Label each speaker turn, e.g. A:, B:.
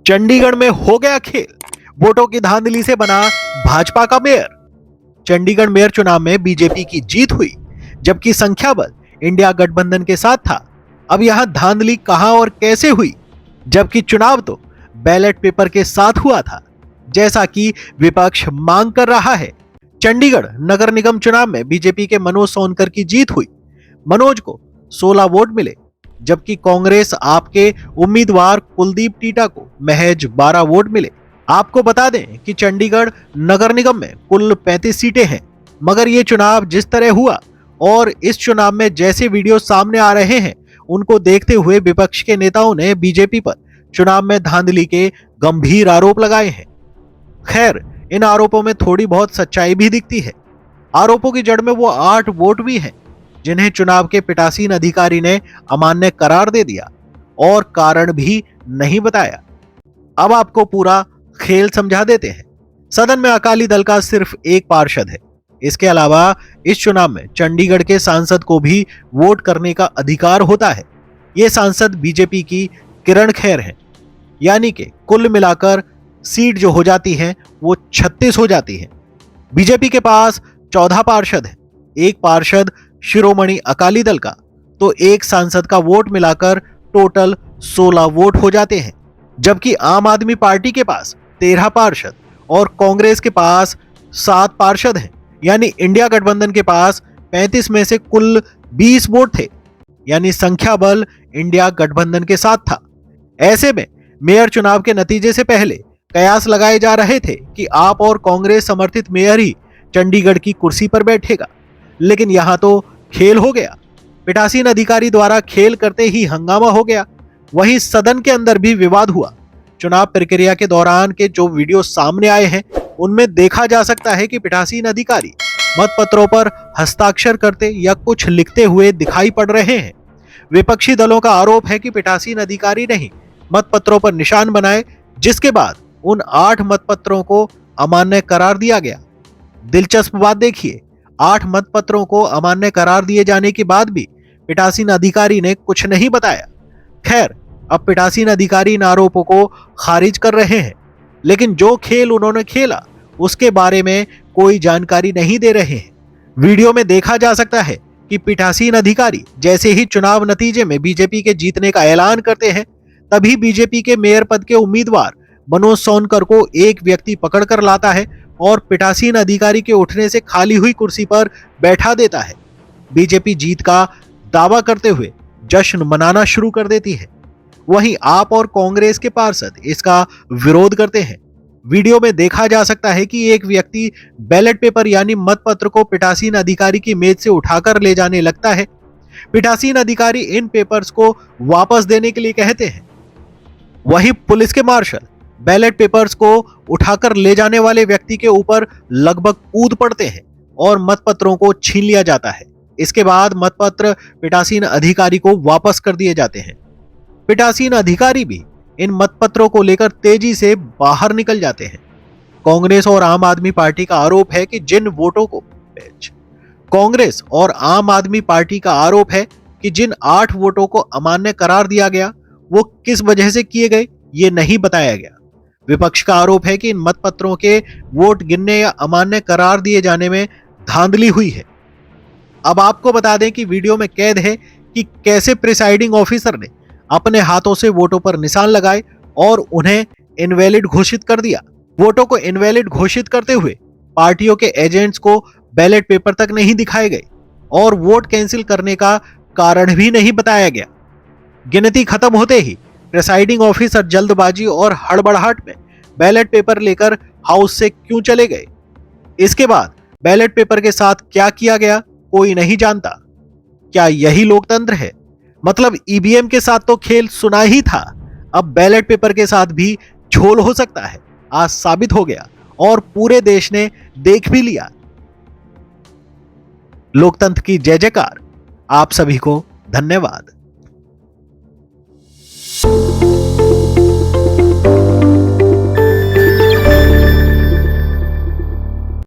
A: चंडीगढ़ में हो गया खेल, वोटों की धांधली से बना भाजपा का मेयर। चंडीगढ़ मेयर चुनाव में बीजेपी की जीत हुई, जबकि संख्या बल इंडिया गठबंधन के साथ था। अब यहां धांधली कहां और कैसे हुई, जबकि चुनाव तो बैलेट पेपर के साथ हुआ था, जैसा कि विपक्ष मांग कर रहा है। चंडीगढ़ नगर निगम चुनाव में बीजेपी के मनोज सोनकर की जीत हुई। मनोज को 16 वोट मिले, जबकि कांग्रेस आपके उम्मीदवार कुलदीप टीटा को महज 12 वोट मिले। आपको बता दें कि चंडीगढ़ नगर निगम में कुल 35 सीटें हैं, मगर ये चुनाव जिस तरह हुआ और इस चुनाव में जैसे वीडियो सामने आ रहे हैं, उनको देखते हुए विपक्ष के नेताओं ने बीजेपी पर चुनाव में धांधली के गंभीर आरोप लगाए हैं। खैर, इन आरोपों में थोड़ी बहुत सच्चाई भी दिखती है। आरोपों की जड़ में वो 8 वोट भी हैं जिन्हें चुनाव के पीठासीन अधिकारी ने अमान्य करार दे दिया और कारण भी नहीं बताया। अब आपको पूरा खेल समझा देते हैं। सदन में अकाली दल का सिर्फ एक पार्षद है। इसके अलावा इस चुनाव में चंडीगढ़ के सांसद को भी वोट करने का अधिकार होता है। ये सांसद बीजेपी की किरण खेर हैं, यानी कि कुल मिलाकर सीट जो हो जाती है वो 36 हो जाती है। बीजेपी के पास 14 पार्षद हैं, एक पार्षद शिरोमणि अकाली दल का, तो एक सांसद का वोट मिलाकर टोटल 16 वोट हो जाते हैं। जबकि आम आदमी पार्टी के पास 13 पार्षद और कांग्रेस के पास 7 पार्षद हैं, यानी इंडिया गठबंधन के पास 35 में से कुल 20 वोट थे, यानी संख्या बल इंडिया गठबंधन के साथ था। ऐसे में मेयर चुनाव के नतीजे से पहले कयास लगाए जा रहे थे कि आप और कांग्रेस समर्थित मेयर ही चंडीगढ़ की कुर्सी पर बैठेगा, लेकिन यहां तो खेल हो गया। पीठासीन अधिकारी द्वारा खेल करते ही हंगामा हो गया। वहीं सदन के अंदर भी विवाद हुआ। चुनाव प्रक्रिया के दौरान के जो वीडियो सामने आए हैं, उनमें देखा जा सकता है कि पीठासीन अधिकारी मतपत्रों पर हस्ताक्षर करते या कुछ लिखते हुए दिखाई पड़ रहे हैं। विपक्षी दलों का आरोप है कि पीठासीन अधिकारी ने ही मतपत्रों पर निशान बनाए, जिसके बाद उन 8 मतपत्रों को अमान्य करार दिया गया। दिलचस्प बात देखिए, 8 मतपत्रों को अमान्य करार दिए जाने के बाद भी पीठासीन अधिकारी ने कुछ नहीं बताया। खैर, अब पीठासीन अधिकारी इन आरोपों को खारिज कर रहे हैं, लेकिन जो खेल उन्होंने खेला उसके बारे में कोई जानकारी नहीं दे रहे हैं। वीडियो में देखा जा सकता है कि पीठासीन अधिकारी जैसे ही चुनाव नतीजे में बीजेपी के जीतने का ऐलान करते हैं, तभी बीजेपी के मेयर पद के उम्मीदवार मनोज सोनकर को एक व्यक्ति पकड़कर लाता है और पीठासीन अधिकारी के उठने से खाली हुई कुर्सी पर बैठा देता है। बीजेपी जीत का दावा करते हुए जश्न मनाना शुरू कर देती है। वहीं आप और कांग्रेस के पार्षद इसका विरोध करते हैं। वीडियो में देखा जा सकता है कि एक व्यक्ति बैलेट पेपर यानी मतपत्र को पीठासीन अधिकारी की मेज से उठाकर ले जाने लगता है। पीठासीन अधिकारी इन पेपर्स को वापस देने के लिए कहते हैं। वहीं पुलिस के मार्शल बैलेट पेपर्स को उठाकर ले जाने वाले व्यक्ति के ऊपर लगभग कूद पड़ते हैं और मतपत्रों को छीन लिया जाता है। इसके बाद मतपत्र पीठासीन अधिकारी को वापस कर दिए जाते हैं। पीठासीन अधिकारी भी इन मतपत्रों को लेकर तेजी से बाहर निकल जाते हैं। कांग्रेस और आम आदमी पार्टी का आरोप है कि जिन वोटों को कांग्रेस और आम आदमी पार्टी का आरोप है कि जिन 8 वोटों को अमान्य करार दिया गया, वो किस वजह से किए गए ये नहीं बताया गया। विपक्ष का आरोप है कि इन मतपत्रों के वोट गिनने या अमान्य करार दिए जाने में धांधली हुई है। अब आपको बता दें कि वीडियो में कैद है कि कैसे प्रिसाइडिंग ऑफिसर ने अपने हाथों से वोटों पर निशान लगाए और उन्हें इनवैलिड घोषित कर दिया। वोटों को इनवैलिड घोषित करते हुए पार्टियों के एजेंट्स को बैलेट पेपर तक नहीं दिखाए गए और वोट कैंसिल करने का कारण भी नहीं बताया गया। गिनती खत्म होते ही प्रिसाइडिंग ऑफिसर जल्दबाजी और हड़बड़ाहट में बैलेट पेपर लेकर हाउस से क्यों चले गए, इसके बाद बैलेट पेपर के साथ क्या किया गया कोई नहीं जानता। क्या यही लोकतंत्र है? मतलब ईवीएम के साथ तो खेल सुना ही था, अब बैलेट पेपर के साथ भी झोल हो सकता है। आज साबित हो गया और पूरे देश ने देख भी लिया। लोकतंत्र की जय जयकार। आप सभी को धन्यवाद।